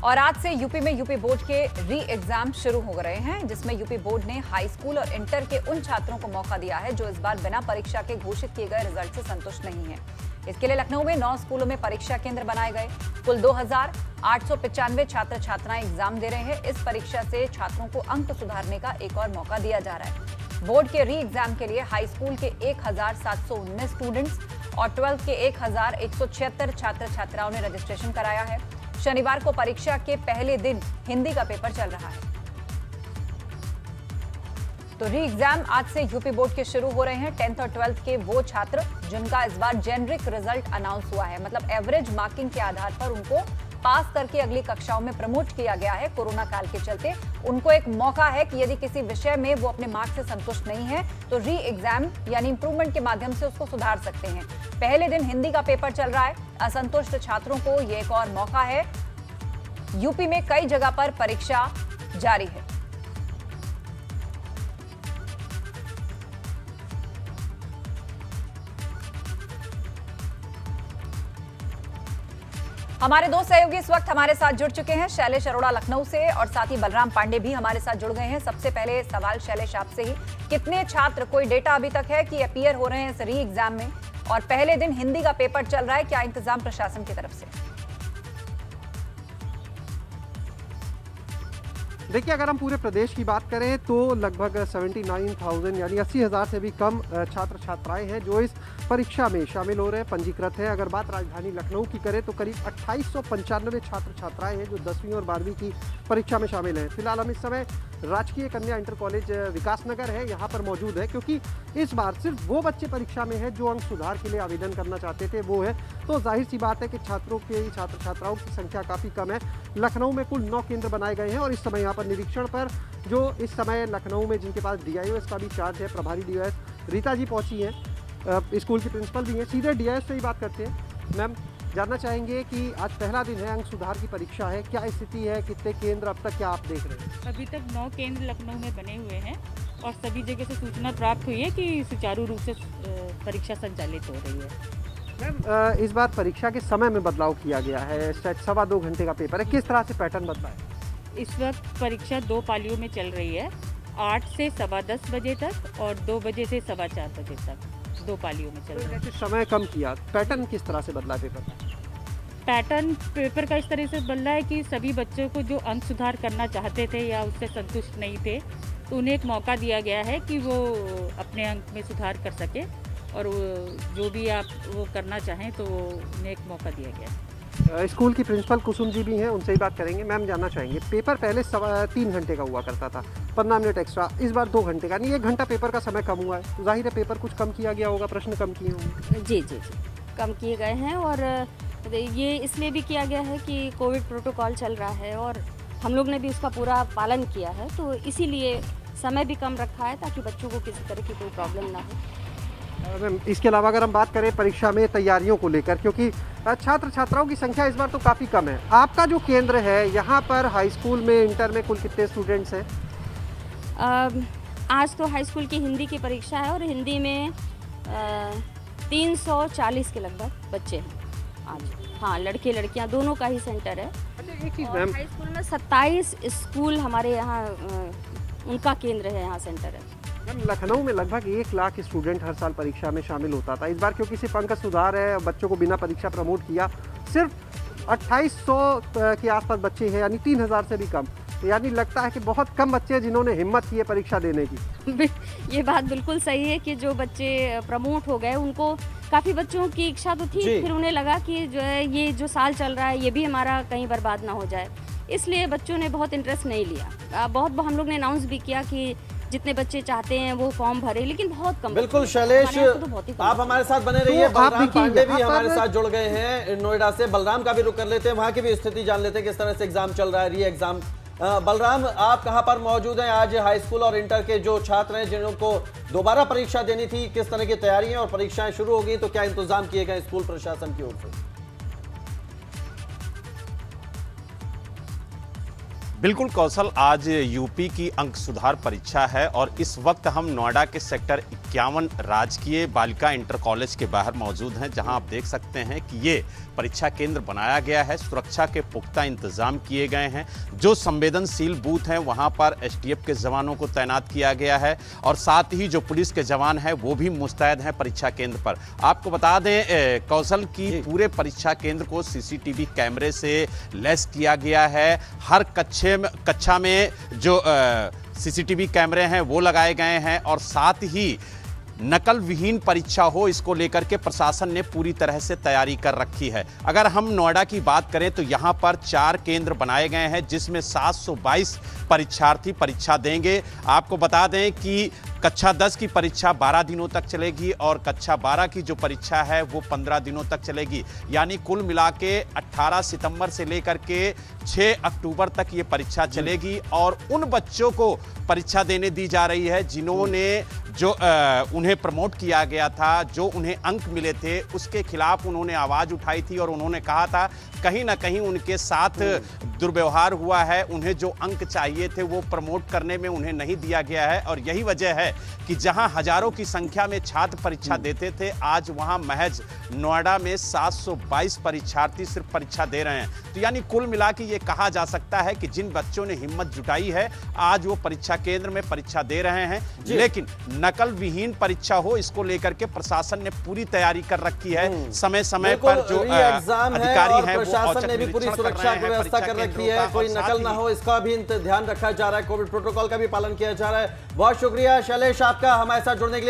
और आज से यूपी में यूपी बोर्ड के री एग्जाम शुरू हो रहे हैं, जिसमें यूपी बोर्ड ने हाई स्कूल और इंटर के उन छात्रों को मौका दिया है जो इस बार बिना परीक्षा के घोषित किए गए रिजल्ट से संतुष्ट नहीं है। इसके लिए लखनऊ में 9 स्कूलों में परीक्षा केंद्र बनाए गए। कुल 2895 छात्र छात्राएं एग्जाम दे रहे हैं। इस परीक्षा से छात्रों को अंक सुधारने का एक और मौका दिया जा रहा है। बोर्ड के री एग्जाम के लिए हाई स्कूल के 1719 स्टूडेंट्स और 12th के 1176 छात्र छात्राओं ने रजिस्ट्रेशन कराया है। शनिवार को परीक्षा के पहले दिन हिंदी का पेपर चल रहा है। तो री एग्जाम आज से यूपी बोर्ड के शुरू हो रहे हैं। 10th और 12th के वो छात्र जिनका इस बार जेनरिक रिजल्ट अनाउंस हुआ है, मतलब एवरेज मार्किंग के आधार पर उनको पास करके अगली कक्षाओं में प्रमोट किया गया है। कोरोना काल के चलते उनको एक मौका है कि यदि किसी विषय में वो अपने मार्क्स से संतुष्ट नहीं है तो री एग्जाम यानी इंप्रूवमेंट के माध्यम से उसको सुधार सकते हैं। पहले दिन हिंदी का पेपर चल रहा है। असंतुष्ट छात्रों को ये एक और मौका है। यूपी में कई जगह पर परीक्षा जारी है। हमारे दो सहयोगी इस वक्त हमारे साथ जुड़ चुके हैं, शैलेश अरोड़ा लखनऊ से और साथ ही बलराम पांडे भी हमारे साथ जुड़ गए हैं। सबसे पहले सवाल शैलेश आपसे ही, कितने छात्र, कोई डेटा अभी तक है कि अपीयर हो रहे हैं इस री एग्जाम में, और पहले दिन हिंदी का पेपर चल रहा है, क्या इंतजाम प्रशासन की तरफ से? देखिए, अगर हम पूरे प्रदेश की बात करें तो लगभग 79,000 यानी 80,000 से भी कम छात्र छात्राएं हैं जो इस परीक्षा में शामिल हो रहे हैं, पंजीकृत हैं। अगर बात राजधानी लखनऊ की करें तो करीब 2895 छात्र छात्राएं हैं जो 10वीं और 12वीं की परीक्षा में शामिल हैं। फिलहाल हम इस समय राजकीय कन्या इंटर कॉलेज विकासनगर है, यहाँ पर मौजूद है, क्योंकि इस बार सिर्फ वो बच्चे परीक्षा में हैं जो अंक सुधार के लिए आवेदन करना चाहते थे, वो है। तो जाहिर सी बात है कि छात्र छात्राओं की संख्या काफ़ी कम है। लखनऊ में कुल 9 केंद्र बनाए गए हैं और इस समय यहाँ पर निरीक्षण पर जो इस समय लखनऊ में जिनके पास डीआईओएस का भी चार्ज है, प्रभारी डीआईओएस रीता जी पहुंची हैं, स्कूल की प्रिंसिपल भी हैं। सीधे डीआईओएस से ही बात करते हैं। मैम, जानना चाहेंगे कि आज पहला दिन है, अंक सुधार की परीक्षा है, क्या स्थिति है, कितने केंद्र अब तक क्या आप देख रहे हैं? अभी तक 9 केंद्र लखनऊ में बने हुए हैं और सभी जगह से सूचना प्राप्त हुई है कि सुचारू रूप से परीक्षा संचालित हो रही है। मैम, इस बार परीक्षा के समय में बदलाव किया गया है, 2.25 घंटे का पेपर है, किस तरह से पैटर्न बदला है? इस वक्त परीक्षा 2 पालियों में चल रही है, 8 से 10:15 बजे तक और 2 बजे से 4:15 बजे तक 2 पालियों में चल रही है। समय कम किया, पैटर्न किस तरह से बदला पेपर का? पैटर्न पेपर का इस तरह से बदला है कि सभी बच्चों को जो अंक सुधार करना चाहते थे या उससे संतुष्ट नहीं थे तो उन्हें एक मौका दिया गया है कि वो अपने अंक में सुधार कर सके, और जो भी आप वो करना चाहें तो उन्हें एक मौका दिया गया है। स्कूल की प्रिंसिपल कुसुम जी भी हैं, उनसे ही बात करेंगे। मैम, जानना चाहेंगे, पेपर पहले 3 घंटे का हुआ करता था, 15 मिनट एक्स्ट्रा, इस बार 2 घंटे का, यानी 1 घंटा पेपर का समय कम हुआ है। तो जाहिर है पेपर कुछ कम किया गया होगा, प्रश्न कम किए होंगे। जी जी जी, कम किए गए हैं और ये इसलिए भी किया गया है कि कोविड प्रोटोकॉल चल रहा है और हम लोग ने भी उसका पूरा पालन किया है, तो इसीलिए समय भी कम रखा है ताकि बच्चों को किसी तरह की कोई प्रॉब्लम ना हो। मैम, इसके अलावा अगर हम बात करें परीक्षा में तैयारियों को लेकर, क्योंकि छात्र छात्राओं की संख्या इस बार तो काफ़ी कम है, आपका जो केंद्र है यहाँ पर हाई स्कूल में, इंटर में कुल कितने स्टूडेंट्स हैं? आज तो हाई स्कूल की हिंदी की परीक्षा है और हिंदी में 340 के लगभग बच्चे हैं आज। हाँ, लड़के लड़कियाँ दोनों का ही सेंटर है। अच्छा, एक चीज़ और मैम, हाई स्कूल में 27 स्कूल हमारे यहाँ उनका केंद्र है, यहाँ सेंटर है। मैम, लखनऊ में लगभग 1 लाख स्टूडेंट हर साल परीक्षा में शामिल होता था। इस बार क्योंकि सिर्फ अंक सुधार है, बच्चों को बिना परीक्षा प्रमोट किया, सिर्फ 2800 के आसपास बच्चे हैं, यानी 3000 से भी कम। यानी लगता है कि बहुत कम बच्चे हैं जिन्होंने हिम्मत की है परीक्षा देने की। ये बात बिल्कुल सही है कि जो बच्चे प्रमोट हो गए, उनको काफ़ी बच्चों की इच्छा तो थी, फिर उन्हें लगा कि जो है ये जो साल चल रहा है ये भी हमारा कहीं बर्बाद ना हो जाए, इसलिए बच्चों ने बहुत इंटरेस्ट नहीं लिया। बहुत हम लोग ने अनाउंस भी किया कि जितने बच्चे चाहते हैं वो फॉर्म भरे, लेकिन बहुत कम। बिल्कुल शैलेश, आप हमारे साथ बने रहिए। बलराम पांडे भी हमारे साथ जुड़ गए हैं नोएडा से। बलराम का भी रुख कर लेते हैं, वहां की भी स्थिति जान लेते हैं किस तरह से एग्जाम चल रहा है, री एग्जाम। बलराम, आप कहां पर मौजूद हैं? आज हाई स्कूल और इंटर के जो छात्र हैं जिनको दोबारा परीक्षा देनी थी, किस तरह की तैयारी है और परीक्षाएं शुरू हो गई तो क्या इंतजाम किए गए स्कूल प्रशासन की ओर से? बिल्कुल कौशल, आज यूपी की अंक सुधार परीक्षा है और इस वक्त हम नोएडा के सेक्टर 51 राजकीय बालिका इंटर कॉलेज के बाहर मौजूद हैं, जहां आप देख सकते हैं कि ये परीक्षा केंद्र बनाया गया है। सुरक्षा के पुख्ता इंतजाम किए गए हैं। जो संवेदनशील बूथ हैं वहां पर एसटीएफ के जवानों को तैनात किया गया है और साथ ही जो पुलिस के जवान हैं वो भी मुस्तैद हैं परीक्षा केंद्र पर। आपको बता दें कौशल की पूरे परीक्षा केंद्र को सीसीटीवी कैमरे से लैस किया गया है। हर कक्षा में जो सीसीटीवी कैमरे हैं वो लगाए गए हैं और साथ ही नकल विहीन परीक्षा हो, इसको लेकर के प्रशासन ने पूरी तरह से तैयारी कर रखी है। अगर हम नोएडा की बात करें तो यहाँ पर 4 केंद्र बनाए गए हैं जिसमें 722 परीक्षार्थी परीक्षा देंगे। आपको बता दें कि कक्षा 10 की परीक्षा 12 दिनों तक चलेगी और कक्षा 12 की जो परीक्षा है वो 15 दिनों तक चलेगी। यानी कुल मिला के 18 सितंबर से लेकर के 6 अक्टूबर तक ये परीक्षा चलेगी और उन बच्चों को परीक्षा देने दी जा रही है जिन्होंने जो उन्हें प्रमोट किया गया था, जो उन्हें अंक मिले थे, उसके खिलाफ उन्होंने आवाज़ उठाई थी और उन्होंने कहा था कहीं ना कहीं उनके साथ दुर्व्यवहार हुआ है। उन्हें जो अंक चाहिए थे वो प्रमोट करने में उन्हें नहीं दिया गया है और यही वजह है कि जहां हजारों की संख्या में छात्र परीक्षा देते थे, आज वहां महज नोएडा में 722 परीक्षार्थी सिर्फ परीक्षा दे रहे हैं। तो यानी कुल मिला के ये कहा जा सकता है कि जिन बच्चों ने हिम्मत जुटाई है आज वो परीक्षा केंद्र में परीक्षा दे रहे हैं। लेकिन नकल विहीन परीक्षा हो, इसको लेकर के प्रशासन ने पूरी तैयारी कर रखी है। समय समय पर जो अधिकारी हैं प्रशासन ने भी पूरी सुरक्षा की व्यवस्था कर रखी है। कोई नकल ना हो इसका भी ध्यान रखा जा रहा है। कोविड प्रोटोकॉल का भी पालन किया जा रहा है। बहुत शुक्रिया शैलेश आपका हमारे साथ जुड़ने के लिए।